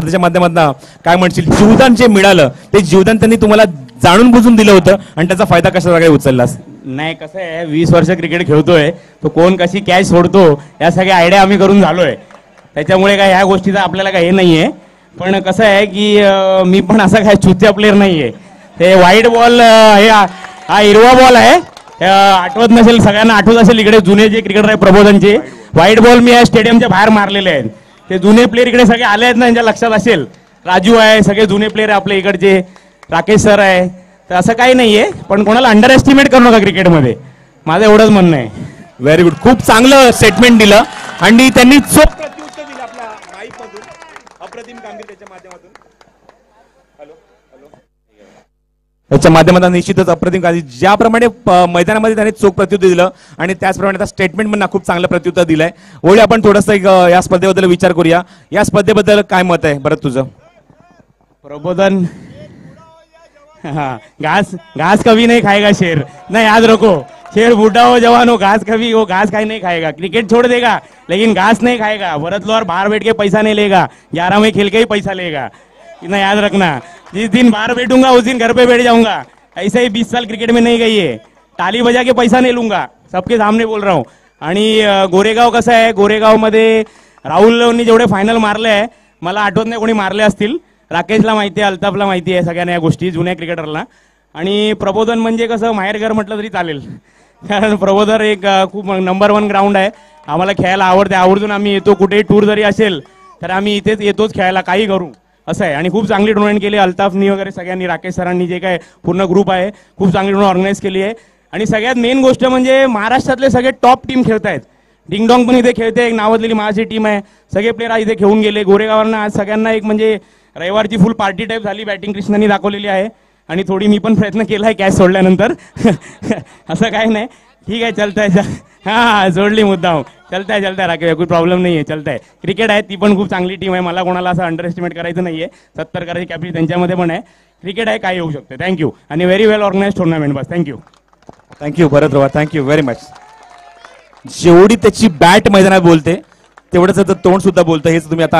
स्पर्धेच्या माध्यमातून काय म्हणशील, जीवदान जे मिळालं ते जीवदान त्यांनी तुम्हाला जाणून बुजून दिलं होतं आणि त्याचा फायदा कशा प्रकारे उचललास? नाही, कसं आहे, 20 वर्ष क्रिकेट खेळतोय, तो कोण कशी कॅच सोडतो या सगळ्या आयडिया आम्ही करून झालोय. त्याच्यामुळे काय ह्या गोष्टीचा आपल्याला काही हे नाहीये. पण कसं आहे की मी पण असा काय चुत्या प्लेअर नाहीये. ते व्हाईट बॉल, हे हा हिरवा बॉल आहे, आठवत नसेल सगळ्यांना, आठवत असेल इकडे जुने जे क्रिकेटर आहे प्रबोधनचे, व्हाईट बॉल मी या स्टेडियमच्या बाहेर मारलेले आहेत. ते जुने प्लेअर इकडे सगळे आले आहेत ना, त्यांच्या लक्षात असेल, राजू आहे, सगळे जुने प्लेअर आपले इकडचे, राकेश सर आहे. तर असं काही नाहीये, पण कोणाला अंडर एस्टिमेट करू नका क्रिकेटमध्ये, माझं एवढंच म्हणणं आहे. व्हेरी गुड, खूप चांगलं स्टेटमेंट दिलं आणि त्यांनी चोख प्रत्युत्तर दिलं आपल्या माईकमधून. अप्रतिम कामगिरी त्याच्या माध्यमातून. त्याच्या माध्यमातून निश्चितच अप्रतिम कामगिरी, ज्याप्रमाणे मैदानामध्ये त्यांनी चोख प्रत्युत्तर दिलं आणि त्याचप्रमाणे आता स्टेटमेंट पण खूप चांगलं प्रत्युत्तर दिलंय. ओळी आपण थोडंसं या स्पर्धेबद्दल विचार करूया. या स्पर्धेबद्दल काय मत आहे बरं तुझं? प्रबोधन, हाँ, घास घास कभी नहीं खाएगा शेर, नहीं याद रखो, शेर बूढ़ा हो जवान हो, घास कभी वो घास खाई नहीं खाएगा. क्रिकेट छोड़ देगा लेकिन घास नहीं खाएगा. भरत लोहार बाहर बैठ के पैसा नहीं लेगा, 11 में खेल के ही पैसा लेगा. इतना याद रखना, जिस दिन बाहर बैठूंगा उस दिन घर पे बैठ जाऊंगा. ऐसे ही 20 साल क्रिकेट में नहीं गई है, ताली बजा के पैसा नहीं लूंगा, सबके सामने बोल रहा हूँ. आणि गोरेगाव कसं आहे, गोरेगावमध्ये राहुलनी जेवढे फायनल मारले आहे, मला आठवत नाही कोणी मारले असतील. राकेशला माहिती आहे, अल्ताफला माहिती आहे, सगळ्यांना या गोष्टी, जुन्या क्रिकेटरला. आणि प्रबोधन म्हणजे कसं, माहेरघर म्हटलं तरी चालेल, कारण प्रबोधन एक खूप नंबर 1 ग्राउंड आहे. आम्हाला खेळायला आवडते, आवर्जून आम्ही येतो. कुठेही टूर जरी असेल तर आम्ही इथेच येतोच खेळायला, काही करू असं आहे. आणि खूप चांगली टुर्नामेंट केली अल्ताफनी वगैरे सगळ्यांनी, राकेश सरांनी, जे काय पूर्ण ग्रुप आहे, खूप चांगली टुर्नामेंट ऑर्गनाईज केली आहे. आणि सगळ्यात मेन गोष्ट म्हणजे महाराष्ट्रातले सगळे टॉप टीम खेळत आहेत. डिंगडॉंग पण इथे खेळते, एक नावाजलेली महाराष्ट्र टीम आहे, सगळे प्लेयर इथे खेळून गेले. गोरेगावांना आज सगळ्यांना एक म्हणजे रविवारची फुल पार्टी टाईप झाली, बॅटिंग कृष्णांनी दाखवलेली आहे. आणि थोडी मी पण प्रयत्न केला आहे कॅच सोडल्यानंतर. असं काही नाही, ठीक आहे, चलताय. हां, सोडली मुद्दाम, चलताय राकेश, कोई प्रॉब्लेम नाही आहे, चलताय. क्रिकेट आहे, ती पण खूप चांगली टीम आहे, मला कोणाला असं अंडर एस्टिमेट करायचं नाही आहे. 70 करायची कॅपॅसिटी त्यांच्यामध्ये पण आहे. क्रिकेट आहे, काय येऊ शकते. थँक्यू, आणि व्हेरी वेल ऑर्गनाइज टुर्नामेंट. बस, थँक्यू भरत राव, थँक्यू व्हेरी मच. जेवढी त्याची बॅट मैदानात बोलते तेवढंच तोंड सुद्धा बोलतं, हेच तुम्ही आता